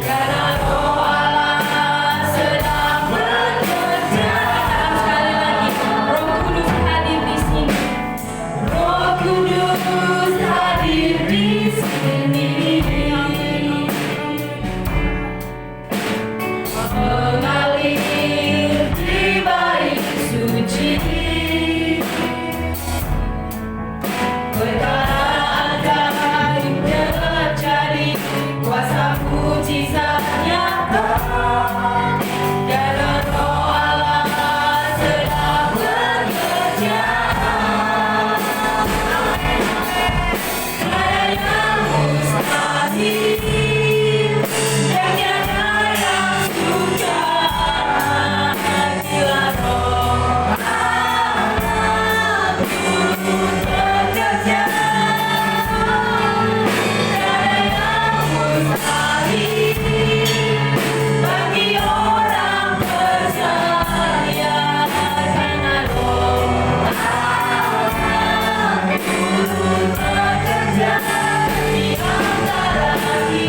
Karena Roh Allah sedang bekerja. Sekali lagi, Roh Kudus hadir di sini. Roh Kudus hadir di sini. Mengalir di bait suci. Perkara ajaib terjadi, kuasa mujizat nyata. Karena Roh Allah sedang bekerja. Tiada yang mustahil, dan tiada yang sukar. Bila Roh Allah turut bekerja, tiada yang mustahil bagi orang percaya. Karena Roh Allah turut bekerja di antara kita.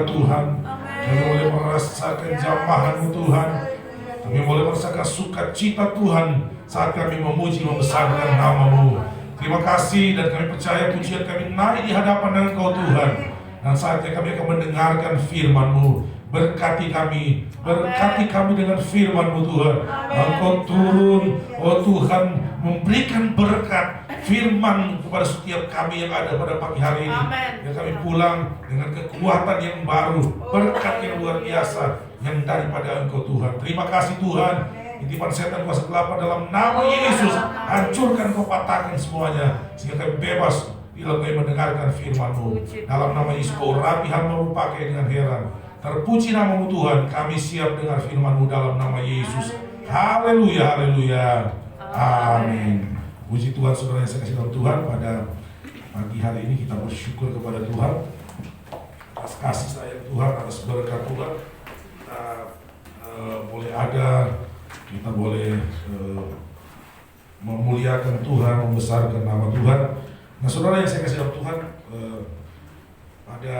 Tuhan. Kami boleh merasakan jamahan-Mu Tuhan. Kami boleh merasakan sukacita Tuhan saat kami memuji membesarkan nama-Mu. Terima kasih, dan kami percaya pujian kami naik di hadapan Engkau Tuhan. Dan saatnya kami akan mendengarkan firman-Mu. Berkati kami dengan firman-Mu Tuhan. Engkau turun, oh Tuhan, memberikan berkat firman kepada setiap kami yang ada pada pagi hari ini. Yang kami pulang dengan kekuatan yang baru, berkat yang luar biasa yang daripada Engkau Tuhan. Terima kasih Tuhan. Intipan setan kuasa gelap dalam nama Yesus, hancurkan, Kau patahkan semuanya, sehingga kami bebas bila kami mendengarkan firman-Mu. Dalam nama Yesus, Kau rapi hamba-Mu pakai dengan heran. Terpuji nama-Mu Tuhan, kami siap dengar firman-Mu dalam nama Yesus. Haleluya, haleluya, amin. Puji Tuhan, saudara yang saya kasih dalam Tuhan, pada pagi hari ini kita bersyukur kepada Tuhan atas kasih sayang Tuhan, atas berkat Tuhan. Kita boleh ada, kita boleh memuliakan Tuhan, membesarkan nama Tuhan. Nah saudara yang saya kasih dalam Tuhan, pada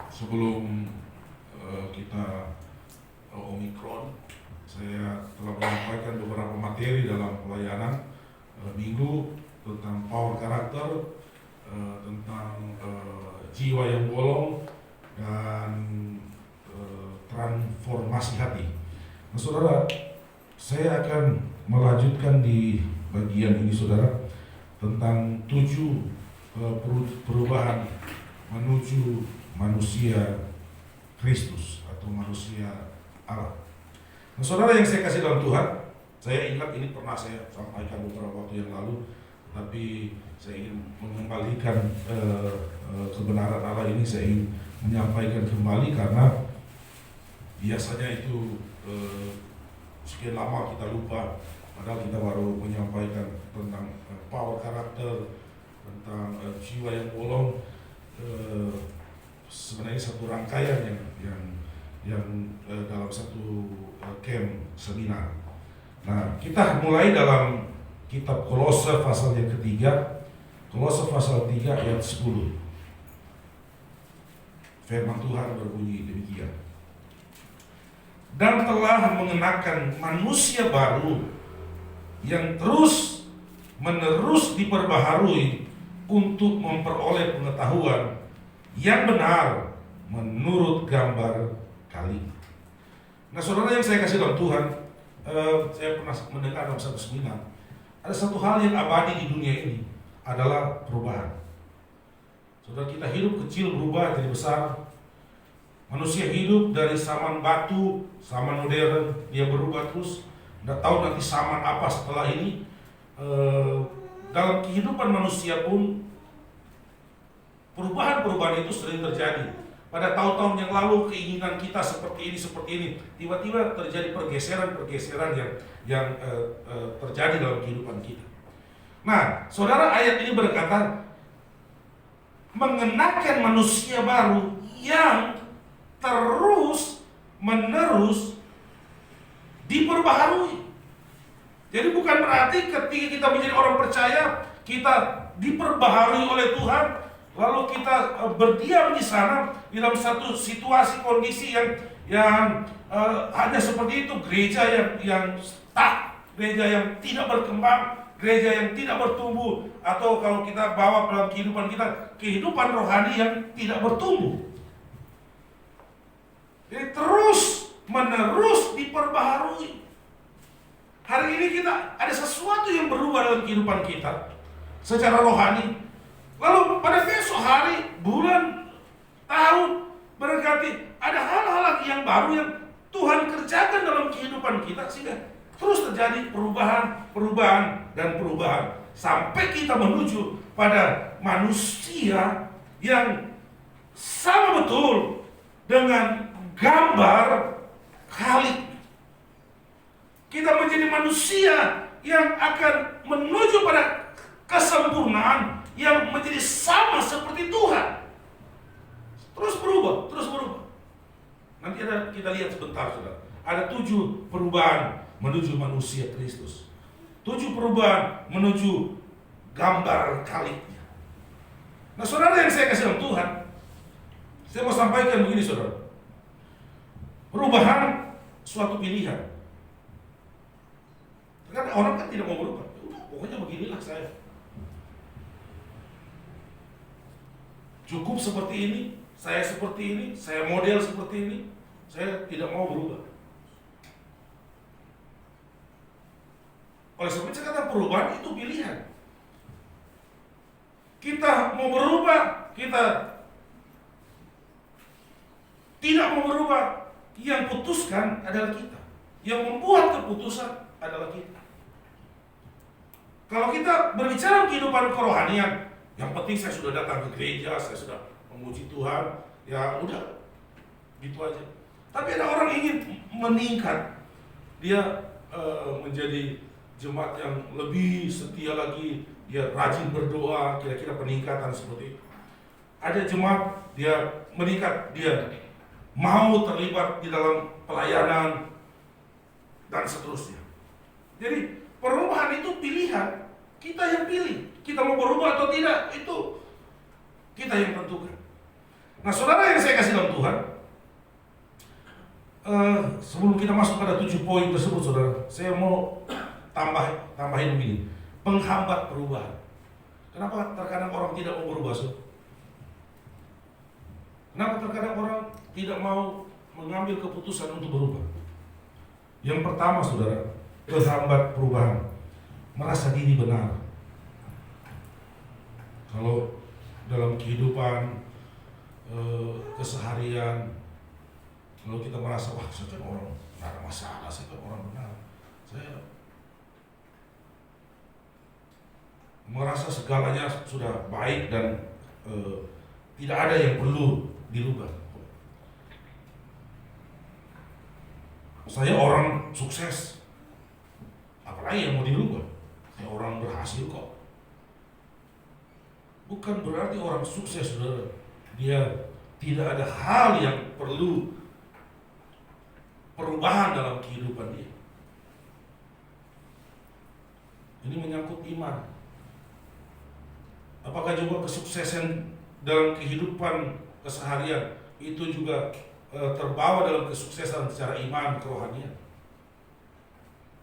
sebelum kita Omikron, saya telah menyampaikan beberapa materi dalam pelayanan minggu tentang power karakter, tentang jiwa yang bolong, dan transformasi hati. Nah, saudara, saya akan melanjutkan di bagian ini, saudara, tentang 7 perubahan menuju manusia Kristus atau manusia Allah. Nah, saudara yang saya kasih dalam Tuhan, saya ingat ini pernah saya sampaikan beberapa waktu yang lalu, tapi saya ingin mengembalikan kebenaran Allah ini, saya ingin menyampaikan kembali karena biasanya itu sekian lama kita lupa, padahal kita baru menyampaikan tentang power karakter, tentang jiwa yang bolong. Sebenarnya satu rangkaian yang dalam satu camp seminar. Nah, kita mulai dalam kitab Kolose pasal yang ketiga, Kolose pasal 3 ayat 10. Firman Tuhan berbunyi demikian. Dan telah mengenakan manusia baru yang terus menerus diperbaharui untuk memperoleh pengetahuan yang benar menurut gambar kali. Nah saudara yang saya kasih dalam Tuhan, saya pernah mendengar dalam satu seminar, ada satu hal yang abadi di dunia ini adalah perubahan. Saudara, kita hidup kecil berubah jadi besar. Manusia hidup dari zaman batu, zaman modern, dia berubah terus. Tidak tahu nanti zaman apa setelah ini. Dalam kehidupan manusia pun perubahan-perubahan itu sering terjadi. Pada tahun-tahun yang lalu keinginan kita seperti ini, tiba-tiba terjadi pergeseran yang terjadi dalam kehidupan kita. Nah, saudara, ayat ini berkata mengenakan manusia baru yang terus menerus diperbaharui. Jadi bukan berarti ketika kita menjadi orang percaya kita diperbaharui oleh Tuhan, lalu kita berdiam di sana dalam satu situasi kondisi yang hanya seperti itu, gereja yang stuck, gereja yang tidak berkembang, gereja yang tidak bertumbuh, atau kalau kita bawa dalam kehidupan kita, kehidupan rohani yang tidak bertumbuh. Jadi terus menerus diperbaharui. Hari ini kita ada sesuatu yang berubah dalam kehidupan kita secara rohani. Lalu pada besok hari, bulan, tahun, berarti ada hal-hal yang baru yang Tuhan kerjakan dalam kehidupan kita, sehingga terus terjadi perubahan sampai kita menuju pada manusia yang sama betul dengan gambar Khalik. Kita menjadi manusia yang akan menuju pada kesempurnaan yang menjadi sama seperti Tuhan. Terus berubah. Nanti kita lihat sebentar, saudara. Ada 7 perubahan menuju manusia Kristus. 7 perubahan menuju gambar Khaliknya. Nah saudara yang saya kasih dalam Tuhan, Saya mau sampaikan begini saudara, perubahan suatu pilihan. Karena orang kan tidak mau berubah, udah pokoknya beginilah saya. Cukup seperti ini, saya model seperti ini, saya tidak mau berubah. Oleh sebab itu saya kata perubahan itu pilihan. Kita mau berubah, kita tidak mau berubah, yang putuskan adalah kita. Yang membuat keputusan adalah kita. Kalau kita berbicara kehidupan kerohanian, yang penting saya sudah datang ke gereja, saya sudah memuji Tuhan, ya udah, gitu aja. Tapi ada orang ingin meningkat, dia menjadi jemaat yang lebih setia lagi, dia rajin berdoa, kira-kira peningkatan seperti itu. Ada jemaat dia meningkat, dia mau terlibat di dalam pelayanan dan seterusnya. Jadi perubahan itu pilihan, kita yang pilih. Kita mau berubah atau tidak, itu kita yang tentukan. Nah saudara yang saya kasih dalam Tuhan, sebelum kita masuk pada 7 poin tersebut saudara, saya mau tambahin begini, penghambat perubahan. Kenapa terkadang orang tidak mau berubah? Kenapa terkadang orang tidak mau mengambil keputusan untuk berubah? Yang pertama saudara, penghambat perubahan, merasa diri benar. Kalau dalam kehidupan keseharian, kalau kita merasa wah saya kan orang tidak ada masalah, saya kan orang benar, saya merasa segalanya sudah baik dan tidak ada yang perlu dirubah. Saya orang sukses, apalagi yang mau dirubah? Saya orang berhasil kok. Bukan berarti orang sukses saudara, dia tidak ada hal yang perlu perubahan dalam kehidupan dia. Ini menyangkut iman. Apakah juga kesuksesan dalam kehidupan keseharian itu juga terbawa dalam kesuksesan secara iman kerohanian?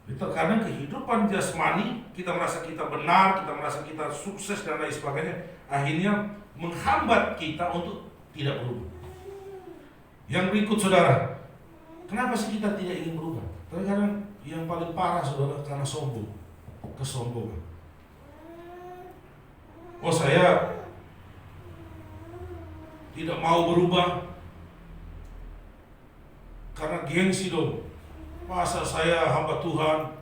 Terkadang kehidupan jasmani kita merasa kita benar, kita merasa kita sukses dan lain sebagainya, akhirnya menghambat kita untuk tidak berubah. Yang berikut saudara, kenapa sih kita tidak ingin berubah? Terkadang yang paling parah saudara karena sombong, kesombongan. Oh saya tidak mau berubah karena gengsi dong. Masa saya hamba Tuhan,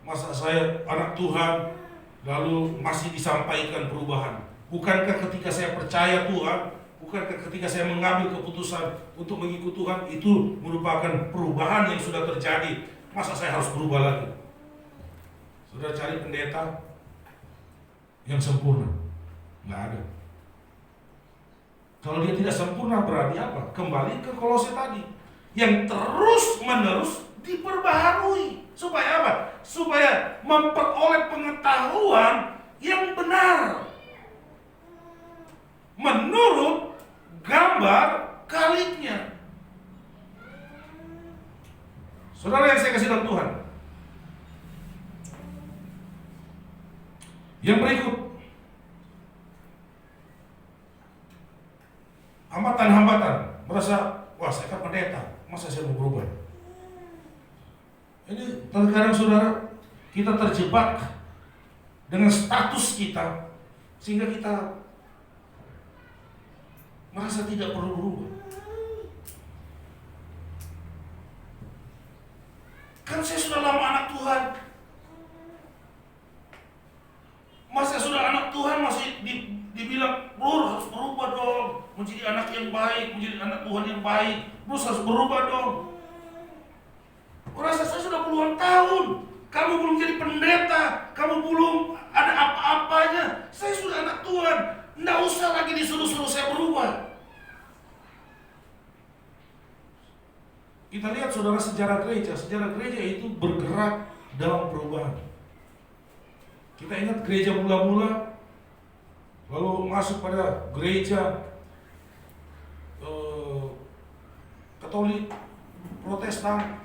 masa saya anak Tuhan, lalu masih disampaikan perubahan. Bukankah ketika saya percaya Tuhan, bukankah ketika saya mengambil keputusan untuk mengikut Tuhan, itu merupakan perubahan yang sudah terjadi. Masa saya harus berubah lagi? Sudah cari pendeta yang sempurna? Nggak ada. Kalau dia tidak sempurna berarti apa? Kembali ke Kolose tadi, yang terus menerus diperbaharui. Supaya apa? Supaya memperoleh pengetahuan yang benar menurut gambar kaliknya. Saudara yang saya kasih dalam Tuhan, yang berikut, hambatan-hambatan, merasa wah saya kan pendeta, masa saya mau berubah? Ini terkadang saudara, kita terjebak dengan status kita sehingga kita merasa tidak perlu berubah. Kan saya sudah lama anak Tuhan, masa sudah anak Tuhan masih dibilang bro harus berubah dong, menjadi anak yang baik, menjadi anak Tuhan yang baik, bro harus berubah dong. Rasa saya sudah puluhan tahun, kamu belum jadi pendeta, kamu belum ada apa-apanya, saya sudah anak Tuhan, nggak usah lagi disuruh-suruh saya berubah. Kita lihat saudara sejarah gereja itu bergerak dalam perubahan. Kita ingat gereja mula-mula, lalu masuk pada gereja Katolik, Protestan,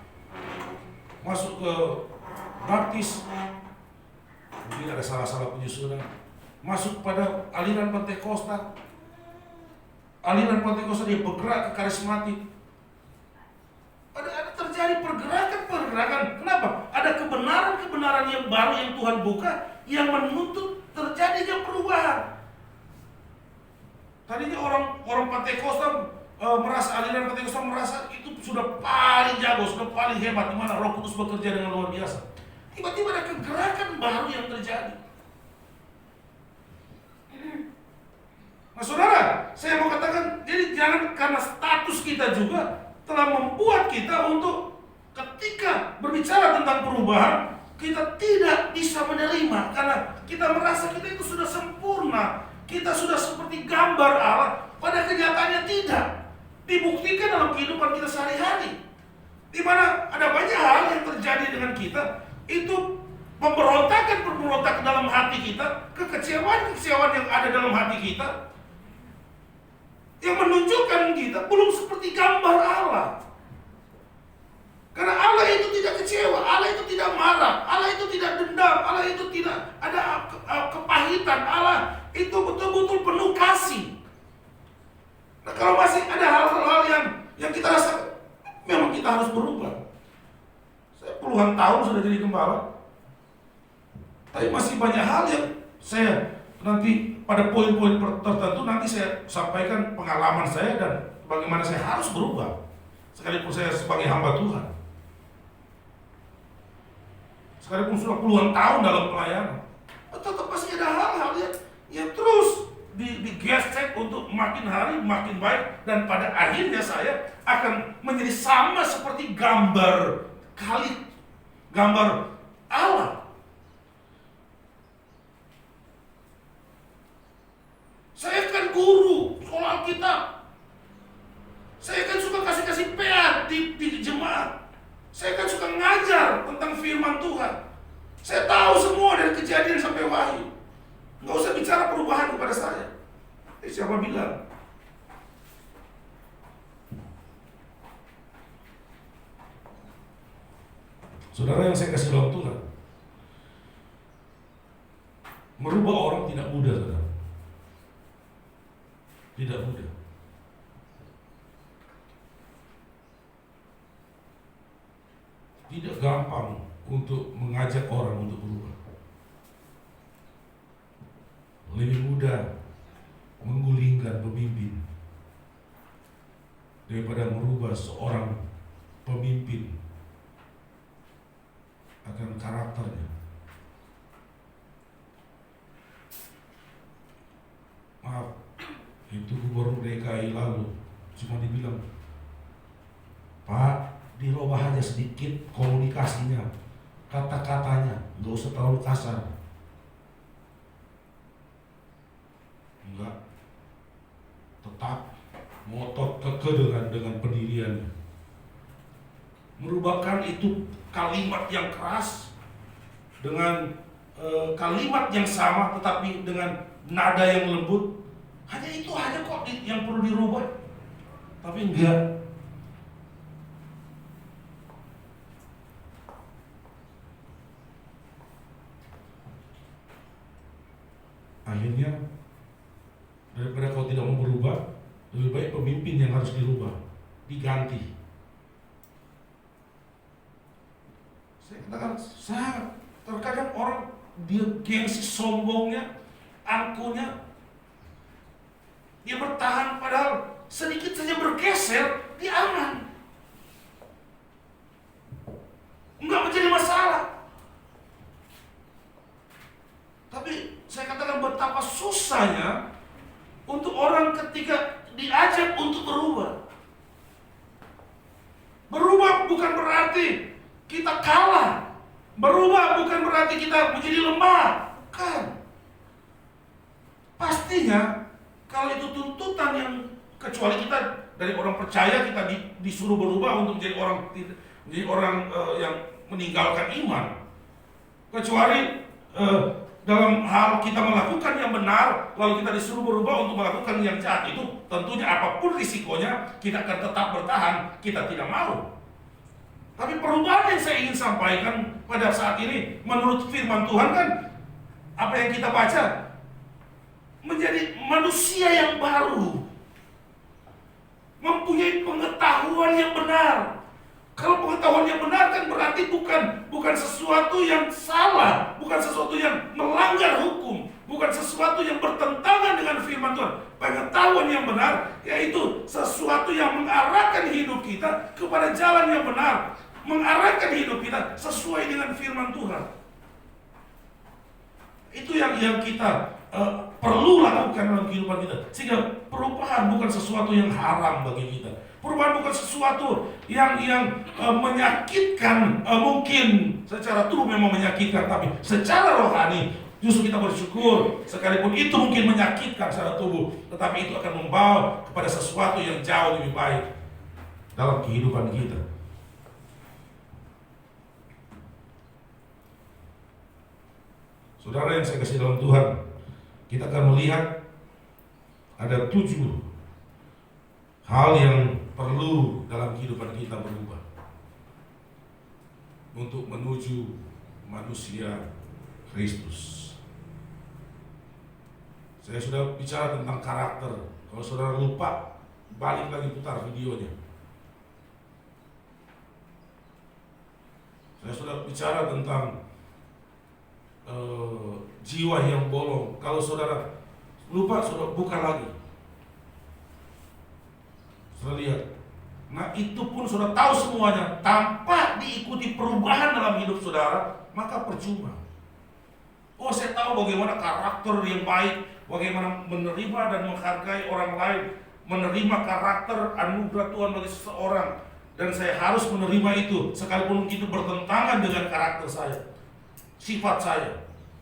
masuk ke Baptis, mungkin ada salah-salah penyusunan, masuk pada aliran Pentakosta. Aliran Pentakosta dia bergerak ke karismatik. Ada terjadi pergerakan. Kenapa? Ada kebenaran yang baru yang Tuhan buka, yang menuntut terjadinya perubahan. Tadinya orang Pentakosta merasa, aliran Pentakosta merasa itu sudah paling jago, sudah paling hebat, di mana Roh Kudus bekerja dengan luar biasa. Tiba-tiba ada kegerakan baru yang terjadi. Nah saudara, saya mau katakan, jadi jangan karena status kita juga telah membuat kita untuk ketika berbicara tentang perubahan, kita tidak bisa menerima karena kita merasa kita itu sudah sempurna, kita sudah seperti gambar Allah. Pada kenyataannya tidak dibuktikan dalam kehidupan kita sehari-hari, di mana ada banyak hal yang terjadi dengan kita, itu pemberontakan dalam hati kita, kekecewaan yang ada dalam hati kita, yang menunjukkan kita belum seperti gambar Allah. Karena Allah itu tidak kecewa, Allah itu tidak marah, Allah itu tidak dendam, Allah itu tidak ada kepahitan, Allah itu betul-betul penuh kasih. Nah, kalau masih ada hal-hal yang kita rasa memang kita harus berubah. Saya puluhan tahun sudah jadi gembala, tapi masih banyak hal yang saya nanti pada poin-poin tertentu nanti saya sampaikan pengalaman saya dan bagaimana saya harus berubah sekalipun saya sebagai hamba Tuhan, sekalipun sudah puluhan tahun dalam pelayanan, tetap masih ada hal-hal yang terus digesek untuk makin hari makin baik, dan pada akhirnya saya akan menjadi sama seperti gambar Allah. Saya kan guru soal Alkitab. Saya kan suka kasih PA di jemaat. Saya kan suka ngajar tentang firman Tuhan. Saya tahu semua dari Kejadian sampai Wahyu. Nggak usah bicara perubahan kepada saya. Siapa bilang? Saudara yang saya kasih dalam Tuhan, merubah orang tidak mudah, saudara. Tidak mudah. Tidak gampang untuk mengajak orang untuk berubah. Lebih mudah menggulingkan pemimpin daripada merubah seorang pemimpin akan karakternya. Maaf, itu gubernur DKI lalu cuma dibilang, Pak, dirubah aja sedikit komunikasinya, kata-katanya, nggak usah terlalu kasar. Enggak, tetap ngotot keke dengan pendiriannya. Merubahkan itu kalimat yang keras dengan kalimat yang sama tetapi dengan nada yang lembut. Hanya itu aja kok yang perlu dirubah. Tapi enggak. Akhirnya daripada kau tidak mau berubah, lebih baik pemimpin yang harus dirubah, diganti. Saya katakan, terkadang orang dia gengsi sombongnya, angkuhnya, dia bertahan padahal sedikit saja bergeser, dia aman. Enggak menjadi masalah. Tapi saya katakan betapa susahnya untuk orang ketika diajak untuk berubah. Berubah bukan berarti kita kalah. Berubah bukan berarti kita menjadi lemah. Bukan. Pastinya kalau itu tuntutan yang, kecuali kita dari orang percaya kita disuruh berubah untuk menjadi orang yang meninggalkan iman. Kecuali dalam hal kita melakukan yang benar, lalu kita disuruh berubah untuk melakukan yang jahat, itu tentunya apapun risikonya, kita akan tetap bertahan, kita tidak mau. Tapi perubahan yang saya ingin sampaikan pada saat ini, menurut firman Tuhan kan, apa yang kita baca, menjadi manusia yang baru, mempunyai pengetahuan yang benar. Kalau pengetahuan yang benar kan berarti bukan sesuatu yang salah, bukan sesuatu yang melanggar hukum, bukan sesuatu yang bertentangan dengan firman Tuhan. Pengetahuan yang benar yaitu sesuatu yang mengarahkan hidup kita kepada jalan yang benar, mengarahkan hidup kita sesuai dengan firman Tuhan. Itu yang kita perlu lakukan dalam kehidupan kita, sehingga perubahan bukan sesuatu yang haram bagi kita. Perubahan bukan sesuatu yang menyakitkan, mungkin secara tubuh memang menyakitkan, tapi secara rohani justru kita bersyukur, sekalipun itu mungkin menyakitkan secara tubuh, tetapi itu akan membawa kepada sesuatu yang jauh lebih baik dalam kehidupan kita. Saudara yang saya kasih dalam Tuhan, kita akan melihat ada 7 hal yang perlu dalam kehidupan kita berubah untuk menuju manusia Kristus. Saya sudah bicara tentang karakter. Kalau saudara lupa, balik lagi putar videonya. Saya sudah bicara tentang jiwa yang bolong. Kalau saudara lupa, saudara buka lagi. Saudara lihat. Nah, itu pun saudara tahu semuanya. Tanpa diikuti perubahan dalam hidup saudara, maka percuma. Oh, saya tahu bagaimana karakter yang baik, bagaimana menerima dan menghargai orang lain, menerima karakter anugerah Tuhan bagi seseorang, dan saya harus menerima itu sekalipun itu bertentangan dengan karakter saya, sifat saya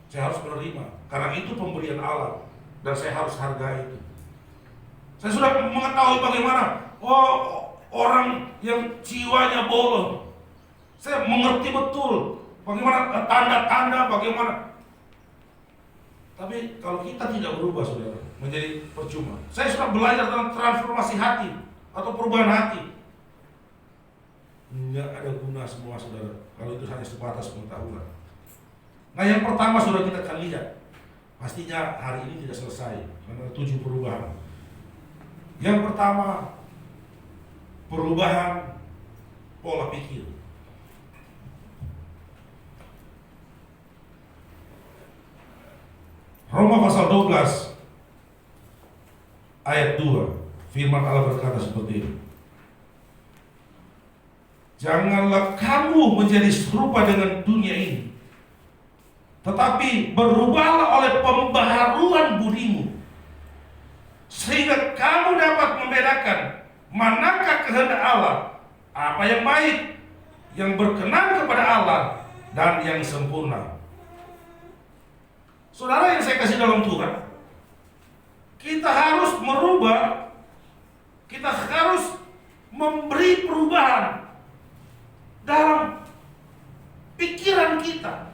harus menerima, karena itu pemberian Allah dan saya harus hargai itu. Saya sudah mengetahui bagaimana orang yang jiwanya bolong. Saya mengerti betul bagaimana tanda-tanda, bagaimana. Tapi kalau kita tidak berubah, saudara, menjadi percuma. Saya sudah belajar tentang transformasi hati atau perubahan hati. Tidak ada guna semua, saudara, kalau itu hanya sebatas pengetahuan. Nah, yang pertama sudah kita akan lihat, pastinya hari ini tidak selesai, karena 7 perubahan. Yang pertama, perubahan pola pikir. Roma pasal 12 ayat 2, firman Allah berkata seperti ini. Janganlah kamu menjadi serupa dengan dunia ini, tetapi berubahlah oleh pembaharuan budimu, sehingga kamu dapat membedakan manakah kehendak Allah, apa yang baik, yang berkenan kepada Allah, dan yang sempurna. Saudara yang saya kasih dalam Tuhan, kita harus merubah, kita harus memberi perubahan dalam pikiran kita.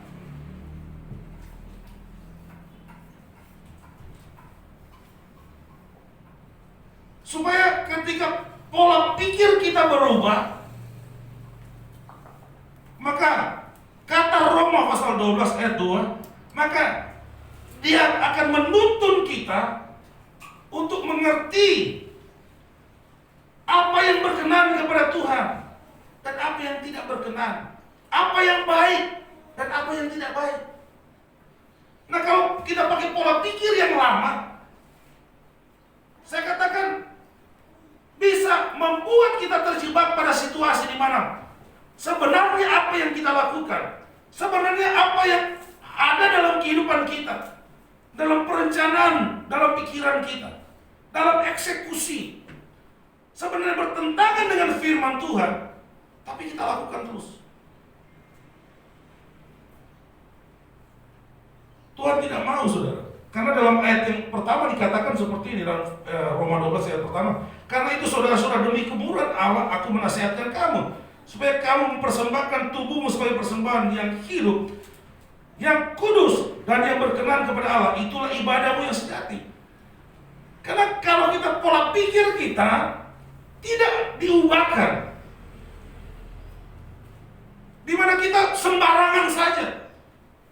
Supaya ketika pola pikir kita berubah, maka kata Roma pasal 12 ayat 2, maka dia akan menuntun kita untuk mengerti apa yang berkenan kepada Tuhan dan apa yang tidak berkenan, apa yang baik dan apa yang tidak baik. Nah, kalau kita pakai pola pikir yang lama, saya katakan bisa membuat kita terjebak pada situasi di mana sebenarnya apa yang kita lakukan, sebenarnya apa yang ada dalam kehidupan kita, dalam perencanaan, dalam pikiran kita, dalam eksekusi, sebenarnya bertentangan dengan firman Tuhan, tapi kita lakukan terus. Tuhan tidak mau, saudara. Karena dalam ayat yang pertama dikatakan seperti ini, dalam Roma 12 ayat pertama, karena itu saudara-saudara, demi kemurahan Allah aku menasihatkan kamu, supaya kamu mempersembahkan tubuhmu sebagai persembahan yang hidup, yang kudus dan yang berkenan kepada Allah, itulah ibadahmu yang sejati. Karena kalau kita pola pikir kita tidak diubahkan, di mana kita sembarangan saja.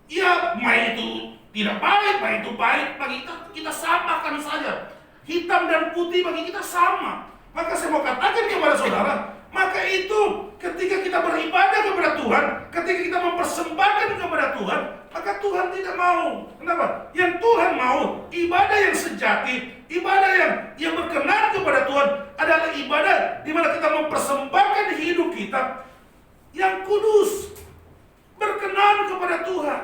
Ya, main itu tidak baik, main itu baik, bagi kita samakan saja. Hitam dan putih bagi kita sama. Maka saya mau katakan kepada saudara, maka itu ketika kita beribadah kepada Tuhan, ketika kita mempersembahkan kepada Tuhan, maka Tuhan tidak mau. Kenapa? Yang Tuhan mau ibadah yang sejati, ibadah yang berkenan kepada Tuhan adalah ibadah di mana kita mempersembahkan hidup kita yang kudus, berkenan kepada Tuhan.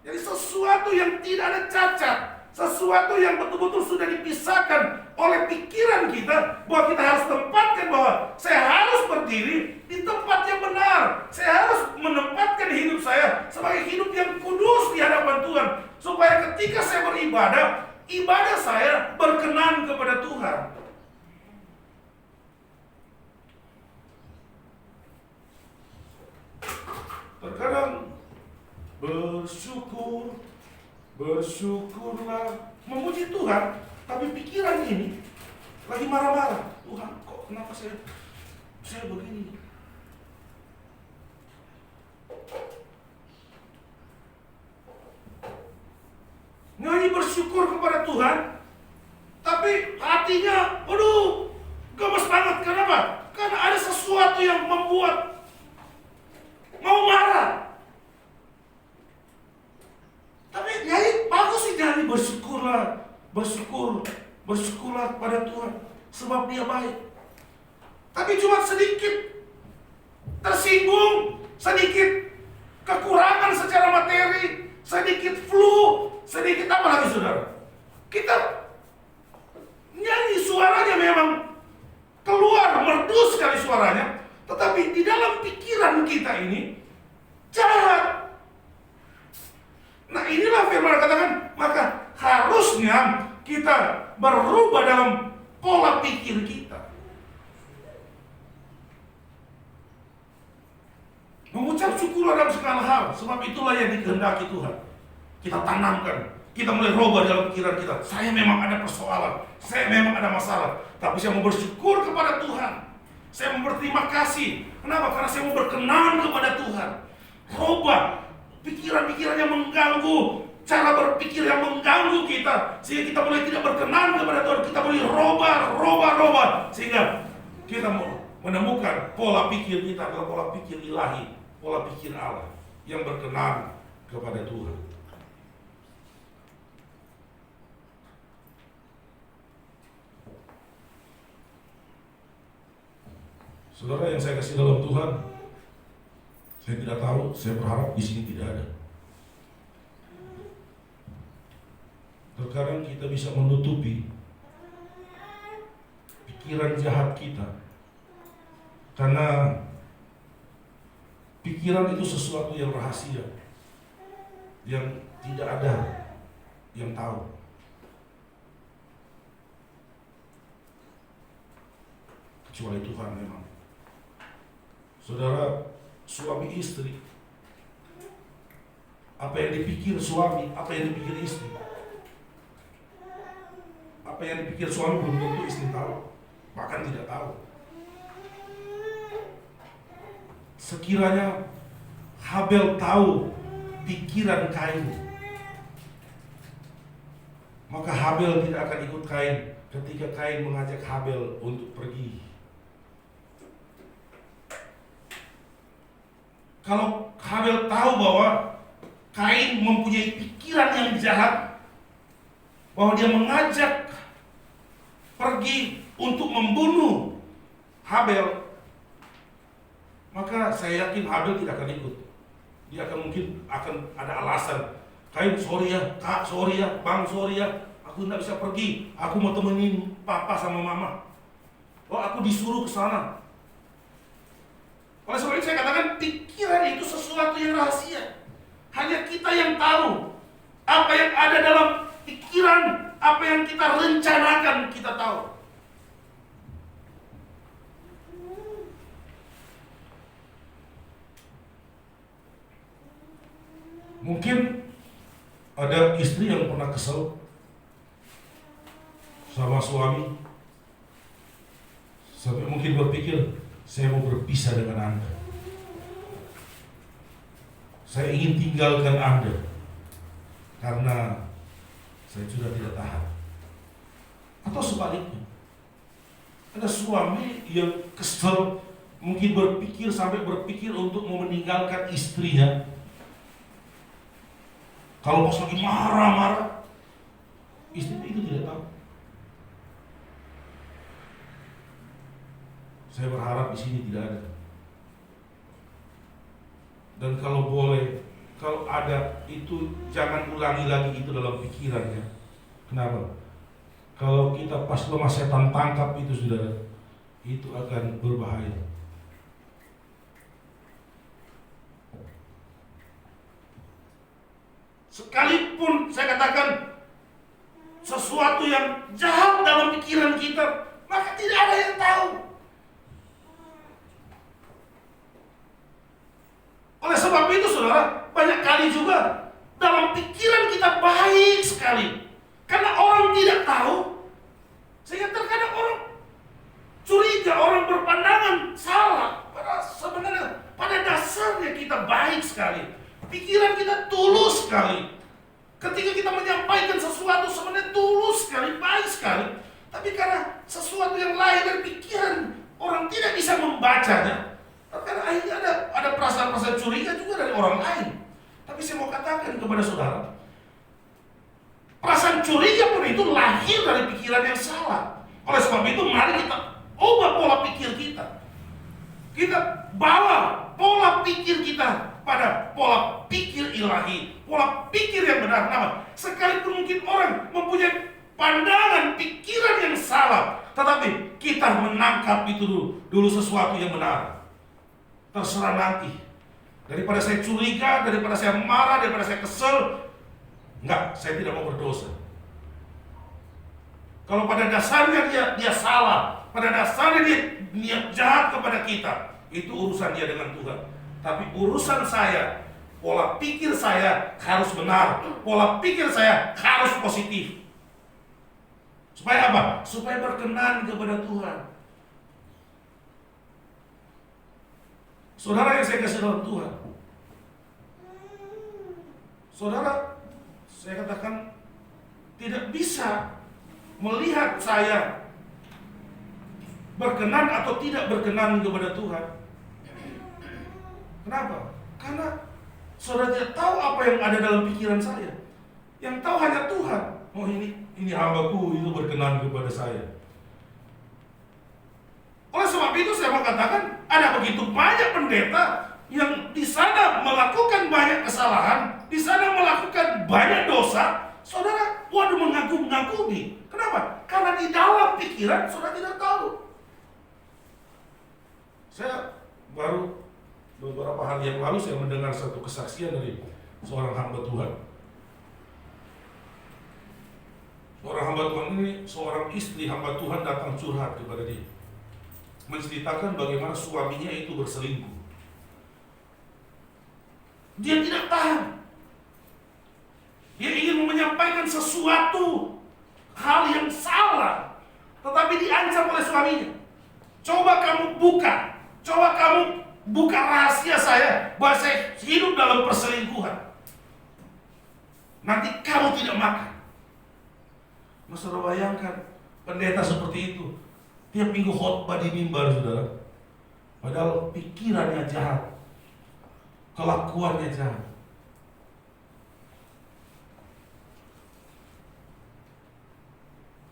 Jadi sesuatu yang tidak ada cacat, sesuatu yang betul-betul sudah dipisahkan oleh pikiran kita, bahwa kita harus tempatkan bahwa saya harus berdiri di tempat yang benar. Saya harus menempatkan hidup saya sebagai hidup yang kudus di hadapan Tuhan, supaya ketika saya beribadah, ibadah saya berkenan kepada Tuhan. Terkadang bersyukurlah, memuji Tuhan, tapi pikiran ini lagi marah-marah. Tuhan, kok kenapa saya begini? Nyanyi bersyukur kepada Tuhan, tapi hatinya, aduh, gemes banget. Kenapa? Karena ada sesuatu yang membuat mau marah. Tapi nyanyi bagus sih, nyanyi bersyukurlah pada Tuhan, sebab Dia baik. Tapi cuma sedikit tersinggung, sedikit kekurangan secara materi, sedikit flu, sedikit apa lagi saudara? Kita nyanyi suaranya memang keluar, merdu sekali suaranya, tetapi di dalam pikiran kita ini jahat. Nah, inilah firman katakan, maka harusnya kita berubah dalam pola pikir kita. Mengucap syukur dalam segala hal, sebab itulah yang dikehendaki Tuhan. Kita tanamkan, kita mulai rubah dalam pikiran kita. Saya memang ada persoalan, saya memang ada masalah, tapi saya mau bersyukur kepada Tuhan. Saya mau berterima kasih. Kenapa? Karena saya mau berkenan kepada Tuhan. Rubah pikiran-pikiran yang mengganggu, cara berpikir yang mengganggu kita, sehingga kita mulai tidak berkenan kepada Tuhan. Kita mulai rubah, sehingga kita menemukan pola pikir kita adalah pola pikir ilahi, pola pikir Allah yang berkenan kepada Tuhan. Saudara yang saya kasih dalam Tuhan, saya tidak tahu, saya berharap di sini tidak ada. Terkadang kita bisa menutupi pikiran jahat kita, karena pikiran itu sesuatu yang rahasia, yang tidak ada yang tahu. Kecuali Tuhan memang. Saudara, suami istri, apa yang dipikir suami, apa yang dipikir istri, apa yang dipikir suami belum tentu istri tahu, bahkan tidak tahu. Sekiranya Habel tahu pikiran Kain, maka Habel tidak akan ikut Kain ketika Kain mengajak Habel untuk pergi. Kalau Habel tahu bahwa Kain mempunyai pikiran yang jahat, bahwa dia mengajak pergi untuk membunuh Habel, maka saya yakin Habel tidak akan ikut. Dia mungkin akan ada alasan. Kain, sorry ya, kak, sorry ya, bang, sorry ya, aku tidak bisa pergi. Aku mau temenin papa sama mama. Oh, aku disuruh ke sana. Oleh sebab itu saya katakan, pikiran itu sesuatu yang rahasia. Hanya kita yang tahu apa yang ada dalam pikiran, apa yang kita rencanakan, kita tahu. Mungkin ada istri yang pernah kesel sama suami, sampai mungkin berpikir, saya mau berpisah dengan Anda, saya ingin tinggalkan Anda karena saya sudah tidak tahan. Atau sebaliknya, ada suami yang kesel, mungkin sampai berpikir untuk mau meninggalkan istrinya. Kalau pas lagi marah-marah, istrinya itu tidak tahu. Saya berharap di sini tidak ada. Dan kalau boleh, kalau ada itu jangan ulangi lagi itu dalam pikirannya. Kenapa? Kalau kita pas lemah setan tangkap itu, saudara, itu akan berbahaya. Sekalipun saya katakan sesuatu yang jahat dalam pikiran kita, maka tidak ada yang tahu. Oleh sebab itu, saudara, banyak kali juga dalam pikiran kita baik sekali, karena orang tidak tahu, sehingga terkadang orang curiga, orang berpandangan salah. Padahal sebenarnya pada dasarnya kita baik sekali, pikiran kita tulus sekali. Ketika kita menyampaikan sesuatu sebenarnya tulus sekali, baik sekali. Tapi karena sesuatu yang lahir dari pikiran, orang tidak bisa membacanya. Karena akhirnya ada perasaan-perasaan curiga juga dari orang lain. Tapi saya mau katakan kepada saudara, perasaan curiga pun itu lahir dari pikiran yang salah. Oleh sebab itu mari kita ubah pola pikir kita. Kita bawa pola pikir kita pada pola pikir ilahi, pola pikir yang benar. Kenapa? Sekalipun mungkin orang mempunyai pandangan pikiran yang salah, tetapi kita menangkap itu dulu sesuatu yang benar. Terserah nanti, daripada saya curiga, daripada saya marah, daripada saya kesel, enggak, saya tidak mau berdosa. Kalau pada dasarnya dia salah, pada dasarnya dia niat jahat kepada kita, itu urusan dia dengan Tuhan. Tapi urusan saya, pola pikir saya harus benar, pola pikir saya harus positif. Supaya apa? Supaya berkenan kepada Tuhan. Saudara yang saya kasih dalam Tuhan, saudara, saya katakan tidak bisa melihat saya berkenan atau tidak berkenan kepada Tuhan. Kenapa? Karena saudara tidak tahu apa yang ada dalam pikiran saya. Yang tahu hanya Tuhan. Oh, ini hambaku itu berkenan kepada saya. Oleh sebab itu saya mau katakan, ada begitu banyak pendeta yang di sana melakukan banyak kesalahan, di sana melakukan banyak dosa. Saudara, waduh, mengagum-ngagumi. Kenapa? Karena di dalam pikiran saudara tidak tahu. Saya baru beberapa hari yang lalu saya mendengar satu kesaksian dari seorang hamba Tuhan. Seorang hamba Tuhan ini, seorang istri hamba Tuhan datang curhat kepada dia, menceritakan bagaimana suaminya itu berselingkuh. Dia tidak tahan. Dia ingin menyampaikan sesuatu hal yang salah, tetapi diancam oleh suaminya. Coba kamu buka rahasia saya bahwa saya hidup dalam perselingkuhan. Nanti kamu tidak makan. Mas, saudara bayangkan pendeta seperti itu tiap minggu khotbah di mimbar, saudara. Padahal pikirannya jahat, kelakuannya jahat.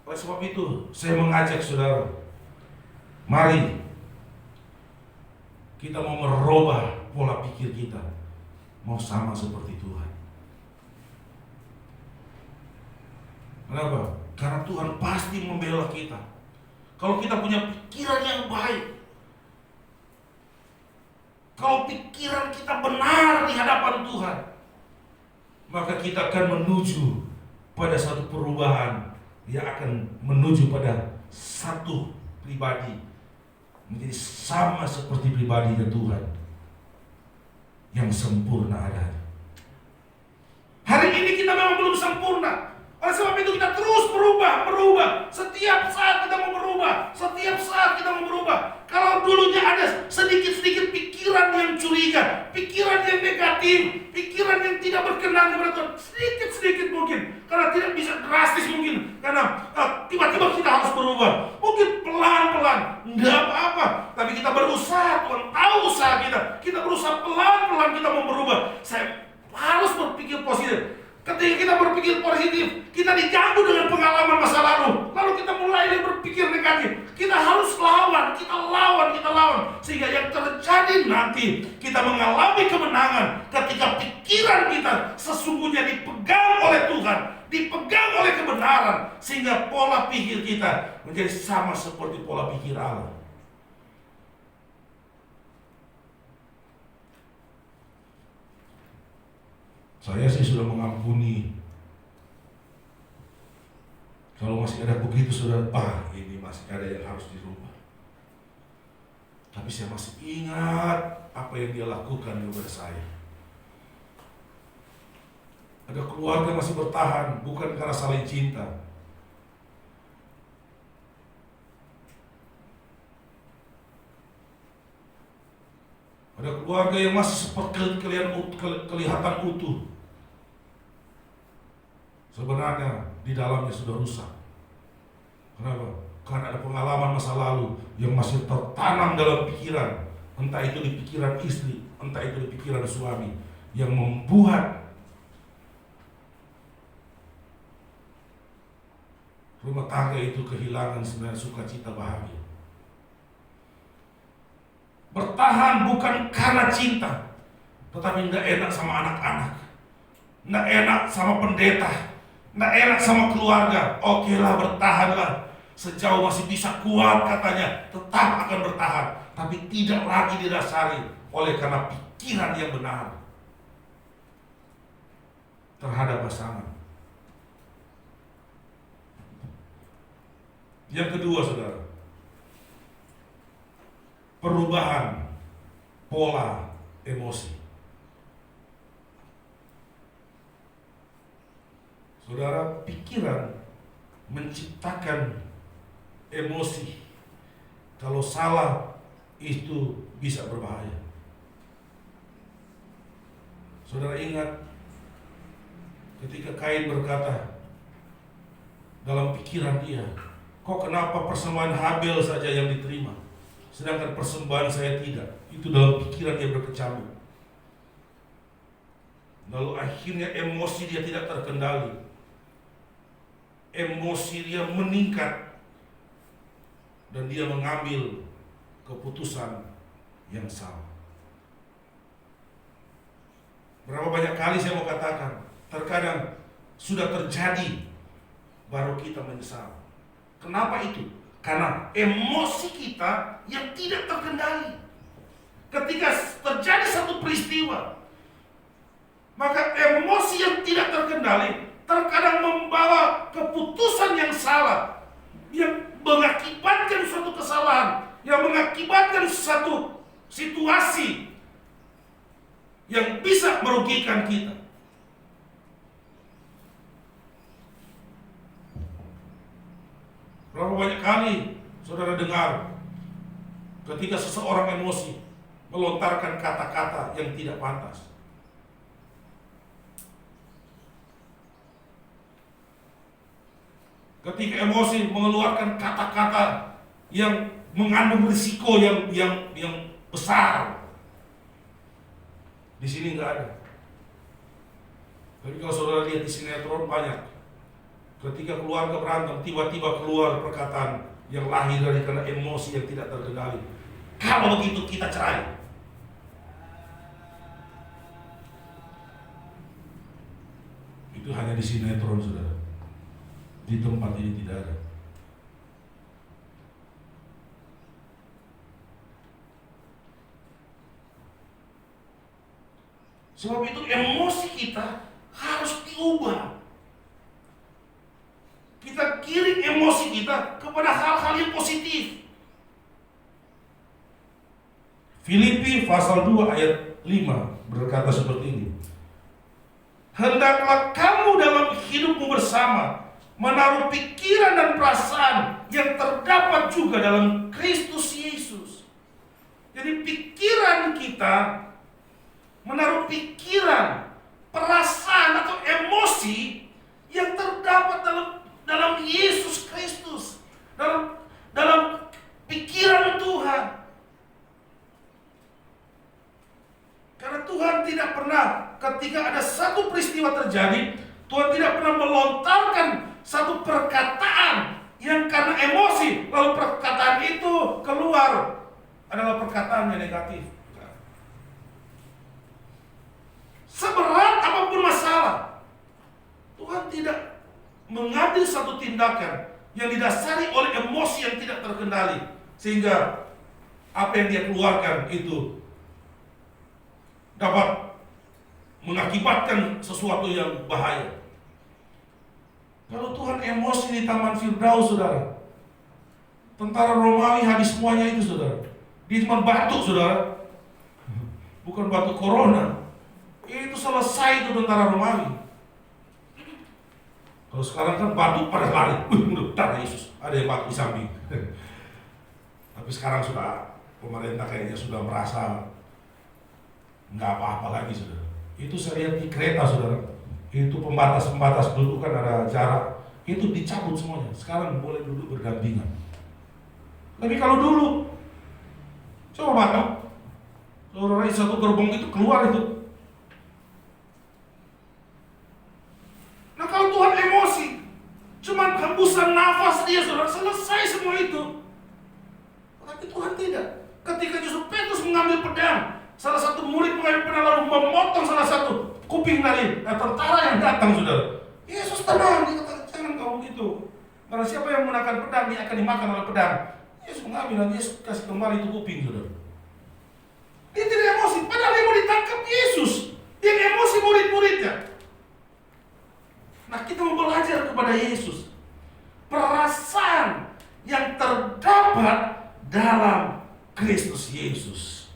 Oleh sebab itu, saya mengajak saudara, mari kita mau merubah pola pikir kita, mau sama seperti Tuhan. Kenapa? Karena Tuhan pasti membela kita. Kalau kita punya pikiran yang baik, kalau pikiran kita benar di hadapan Tuhan, maka kita akan menuju pada satu perubahan yang akan menuju pada satu pribadi, menjadi sama seperti pribadinya Tuhan yang sempurna adanya. kita memang belum sempurna. Oleh sebab itu kita terus berubah. Setiap saat kita mau berubah. Kalau dulunya ada sedikit-sedikit pikiran yang curiga, pikiran yang negatif, pikiran yang tidak berkenan kepada Tuhan, sedikit-sedikit mungkin, karena tidak bisa drastis mungkin, karena tiba-tiba kita harus berubah. Mungkin pelan-pelan, enggak apa-apa, tapi kita berusaha. Tuhan tahu usaha kita. Kita berusaha pelan-pelan, kita mau berubah. Saya harus berpikir positif. Ketika kita berpikir positif, kita diganggu dengan pengalaman masa lalu. Lalu kita mulai berpikir negatif. Kita harus lawan. Sehingga yang terjadi nanti, kita mengalami kemenangan ketika pikiran kita sesungguhnya dipegang oleh Tuhan, dipegang oleh kebenaran. Sehingga pola pikir kita menjadi sama seperti pola pikir Allah. Saya sih sudah mengampuni. Kalau masih ada begitu, sudah ini masih ada yang harus dirubah. Tapi saya masih ingat apa yang dia lakukan kepada saya. Ada keluarga masih bertahan bukan karena saling cinta. Ada keluarga yang masih seperti kelihatan utuh. Sebenarnya di dalamnya sudah rusak. Kenapa? Karena ada pengalaman masa lalu yang masih tertanam dalam pikiran. Entah itu di pikiran istri, entah itu di pikiran suami, yang membuat rumah tangga itu kehilangan sebenarnya sukacita bahagia. Bertahan bukan karena cinta, tetapi nggak enak sama anak-anak, nggak enak sama pendeta, nggak enak sama keluarga. Oke lah, bertahanlah. Sejauh masih bisa kuat katanya, tetap akan bertahan. Tapi tidak lagi didasari oleh karena pikiran yang benar terhadap pasangan. Yang kedua, saudara, perubahan pola emosi. Saudara, pikiran menciptakan emosi. Kalau salah, itu bisa berbahaya. Saudara ingat ketika Kain berkata dalam pikiran dia, kok kenapa persembahan Habel saja yang diterima, sedangkan persembahan saya tidak? Itu dalam pikiran dia berkecamuk. Lalu akhirnya emosi dia tidak terkendali. Emosi dia meningkat. Dan dia mengambil keputusan yang salah. Berapa banyak kali saya mau katakan, terkadang sudah terjadi, baru kita menyesal. Kenapa itu? Karena emosi kita yang tidak terkendali. Ketika terjadi satu peristiwa, maka emosi yang tidak terkendali terkadang membawa keputusan yang salah, yang mengakibatkan suatu kesalahan, yang mengakibatkan suatu situasi yang bisa merugikan kita. Berapa banyak kali saudara dengar ketika seseorang emosi melontarkan kata-kata yang tidak pantas. Ketika emosi mengeluarkan kata-kata yang mengandung risiko yang besar. Di sini nggak ada. Tapi kalau saudara lihat di sinetron banyak. Ketika keluarga berantem, tiba-tiba keluar perkataan yang lahir dari karena emosi yang tidak terkendali. Kalau begitu kita cerai. Itu hanya di sinetron, saudara. Di tempat ini tidak ada. Sebab itu emosi kita harus diubah. Kita kirim emosi kita kepada hal-hal yang positif. Filipi pasal 2 ayat 5 berkata seperti ini. hendaklah kamu dalam hidupmu bersama menaruh pikiran dan perasaan yang terdapat juga dalam Kristus Yesus. Jadi pikiran kita, menaruh pikiran, perasaan atau emosi yang terdapat dalam Yesus Kristus, dalam pikiran Tuhan. Karena Tuhan tidak pernah, ketika ada satu peristiwa terjadi, Tuhan tidak pernah melontarkan satu perkataan yang karena emosi, lalu perkataan itu keluar adalah perkataan yang negatif. Seberat apapun masalah, Tuhan tidak mengambil satu tindakan yang didasari oleh emosi yang tidak terkendali, sehingga apa yang dia keluarkan itu dapat mengakibatkan sesuatu yang bahaya. Kalau Tuhan emosi di Taman Firdaus, saudara, tentara Romawi habis semuanya itu, saudara. Dia cuma batuk, saudara, bukan batuk corona. Itu selesai itu tentara Romawi. Kalau sekarang kan batuk pada lari, darah Yesus, ada yang batuk di samping. Tapi sekarang sudah pemerintah kayaknya sudah merasa nggak apa-apa lagi, saudara. Itu saya lihat di kereta, saudara. Itu pembatas-pembatas dulu kan ada jarak, itu dicabut semuanya. Sekarang boleh duduk berdampingan. Tapi kalau dulu, coba batuk, saudara, satu gerbong itu keluar itu. Nah kalau Tuhan emosi, cuma hembusan nafas dia, saudara, selesai semua itu. Tapi Tuhan tidak. Ketika justru Petrus mengambil pedang, salah satu murid mengambil pedang lalu memotong salah satu kuping dari tentara yang datang, saudara. Yesus tenang, dia kata, jangan kamu gitu. Karena siapa yang menggunakan pedang, dia akan dimakan oleh pedang. Yesus mengambil dan Yesus kasih kembali itu kuping, saudara. Dia tidak emosi, padahal dia mau ditangkap Yesus. Dia emosi murid-muridnya. Nah, kita mau belajar kepada Yesus. Perasaan yang terdapat dalam Kristus Yesus.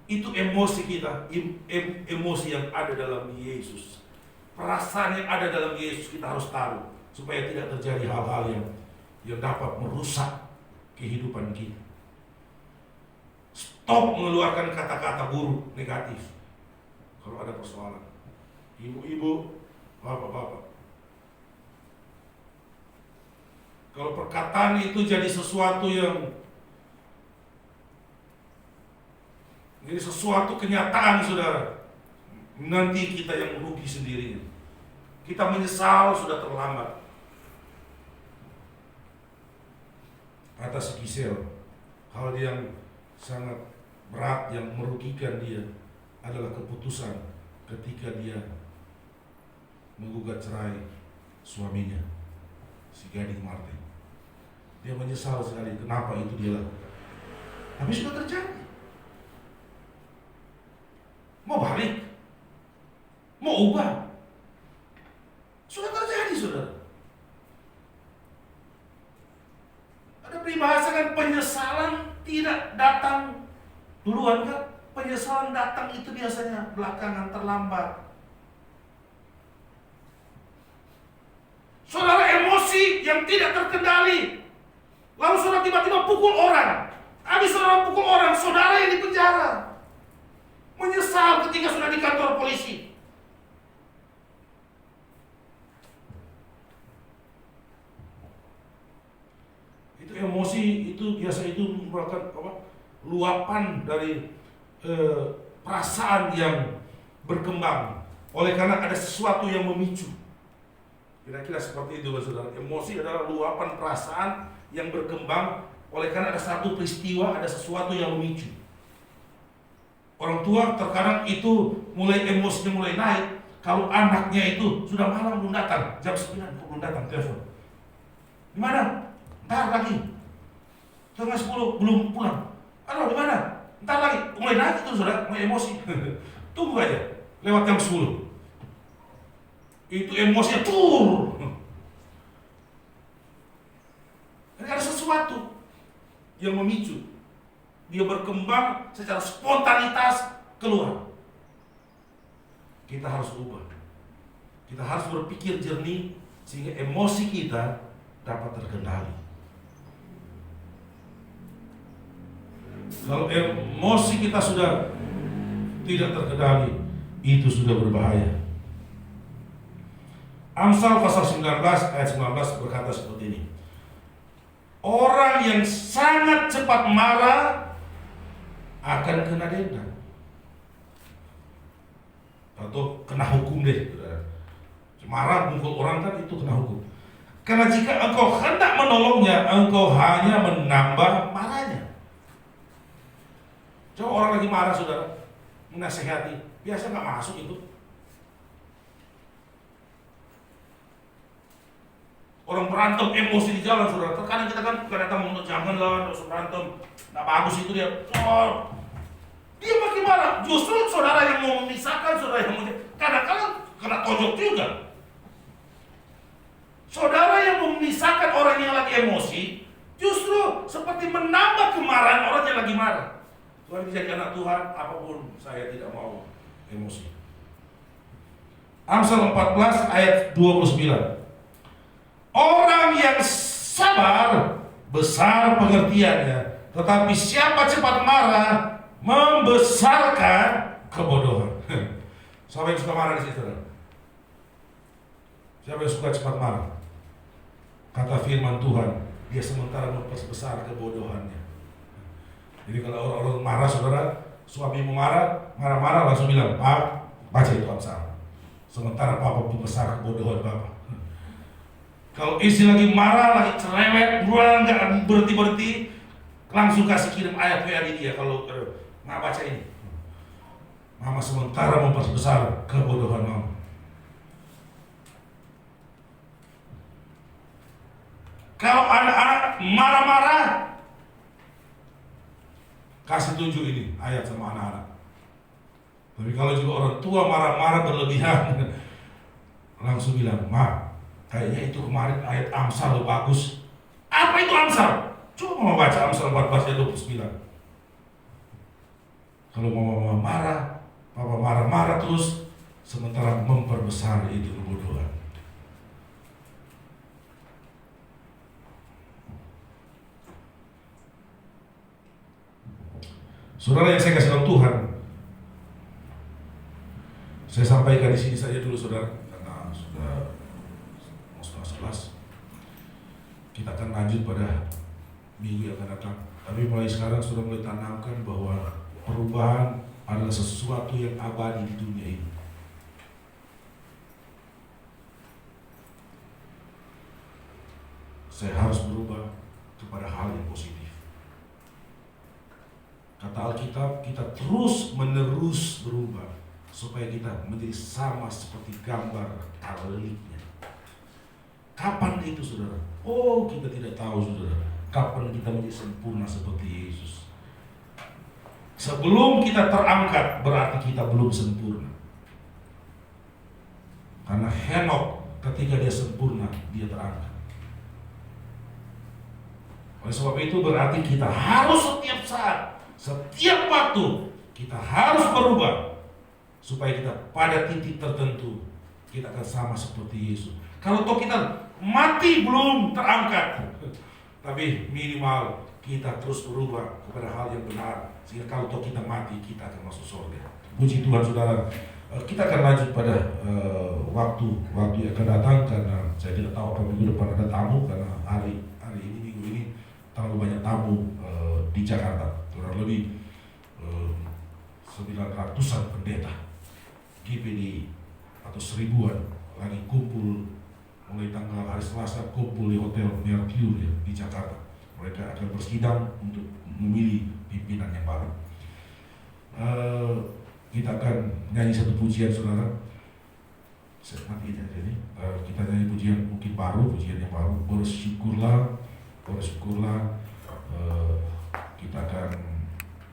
Itu emosi kita, emosi yang ada dalam Yesus. Perasaan yang ada dalam Yesus kita harus tahu, supaya tidak terjadi hal-hal yang dapat merusak kehidupan kita. Stop mengeluarkan kata-kata buruk, negatif. Kalau ada persoalan, ibu-ibu, bapak-bapak, kalau perkataan itu jadi sesuatu kenyataan, saudara, nanti kita yang merugi sendirinya. Kita menyesal sudah terlambat. Kata si Gisel, hal yang sangat berat yang merugikan dia adalah keputusan ketika dia menggugat cerai suaminya, si Gading Martin. Dia menyesal sekali kenapa itu dia lakukan. Tapi sudah terjadi. Mau balik, mau ubah, sudah terjadi, saudara. Ada peribahasa kan, penyesalan tidak datang duluan kan? Penyesalan datang itu biasanya belakangan, terlambat. Saudara emosi yang tidak terkendali, lalu saudara tiba-tiba pukul orang. Habis saudara pukul orang, saudara yang dipenjara. Menyesal ketika sudah di kantor polisi. Itu emosi, itu biasa itu merupakan luapan dari perasaan yang berkembang. Oleh karena ada sesuatu yang memicu. Kira-kira seperti itu, saudara. Emosi adalah luapan perasaan yang berkembang oleh karena ada satu peristiwa, ada sesuatu yang memicu. Orang tua terkadang itu mulai emosinya mulai naik kalau anaknya itu sudah malam belum datang, jam 9 belum datang, telepon. Di mana? Ntar lagi. Setengah 10 belum pulang. Halo, di mana? Ntar lagi. Mulai naik itu, saudara, mulai emosi. Tunggu aja, lewat jam 10. Itu emosinya tur. Ini ada sesuatu yang memicu. Dia berkembang secara spontanitas keluar. kita harus ubah. Kita harus berpikir jernih sehingga emosi kita dapat terkendali. Kalau emosi kita sudah tidak terkendali, itu sudah berbahaya. Amsal pasal 19 ayat 19 berkata seperti ini. Orang yang sangat cepat marah akan kena denda atau kena hukum deh. Marah mukul orang kan itu kena hukum. Karena jika engkau hendak menolongnya, engkau hanya menambah marahnya. Coba orang lagi marah saudara, menasehati, biasa nggak masuk itu. Orang berantem emosi di jalan saudara, terkadang kita kan kadang-kadang mau janganlah, nggak usah berantem, nggak bagus itu dia. Oh, dia makin marah. Justru saudara yang mau memisahkan, saudara yang mau kadang-kadang kena tojok juga. Saudara yang memisahkan orang yang lagi emosi, justru seperti menambah kemarahan orang yang lagi marah. Tuhan jadi anak Tuhan, apapun saya tidak mau emosi. Amsal 14 ayat 29. Orang yang sabar besar pengertiannya, tetapi siapa cepat marah membesarkan kebodohan. Siapa yang suka marah di situ? Siapa yang suka cepat marah? Kata firman Tuhan, dia sementara memperbesar kebodohannya. Jadi kalau orang-orang marah saudara, suami mau marah-marah langsung bilang, Pak, baca itu Amsal. Sementara Papa membesar kebodohan Bapak. Kalau istri lagi marah, lagi cerewet, nggak berhenti-berhenti, langsung kasih kirim ayat WA di dia. Kalau nggak baca ini, Mama sementara memperbesar kebodohan Mama. Kalau anak-anak marah-marah, kasih tunjuk ini ayat sama anak-anak. Tapi kalau juga orang tua marah-marah berlebihan, langsung bilang, Ma, kayaknya itu kemarin ayat Amsal lo bagus. Apa itu Amsal? Coba mau baca Amsal 14 ayat 29. Kalau mama marah, papa marah-marah terus, sementara memperbesar itu kebodohan. Saudara yang saya kasih tahu Tuhan, saya sampaikan di sini saja dulu saudara, karena sudah mau setengah 11. Kita akan lanjut pada minggu yang akan datang. Tapi mulai sekarang sudah mulai tanamkan bahwa perubahan adalah sesuatu yang abadi di dunia ini. Saya harus berubah kepada hal yang positif. Kata Alkitab, kita terus menerus berubah supaya kita menjadi sama seperti gambar taliknya. Kapan itu saudara? Oh, kita tidak tahu saudara. Kapan kita menjadi sempurna seperti Yesus? Sebelum kita terangkat berarti kita belum sempurna. Karena Henok ketika dia sempurna, dia terangkat. Oleh sebab itu berarti kita harus setiap saat, setiap waktu kita harus berubah supaya kita pada titik tertentu kita akan sama seperti Yesus. Kalau toh kita mati belum terangkat, tapi minimal kita terus berubah kepada hal yang benar sehingga kalau toh kita mati kita akan masuk surga. Puji Tuhan saudara. Kita akan lanjut pada waktu yang akan datang karena saya tidak tahu apa minggu depan ada tamu karena hari ini minggu ini terlalu banyak tamu di Jakarta. Kurang lebih 900-an pendeta GPD atau 1000-an lagi kumpul mulai tanggal hari Selasa, kumpul di Hotel Mercure ya, di Jakarta. Mereka akan bersidang untuk memilih pimpinan yang baru. Kita akan nyanyi satu pujian saudara. Saya mati aja ini. Kita nyanyi pujian mungkin baru, pujian yang baru. Bersyukurlah. Kita akan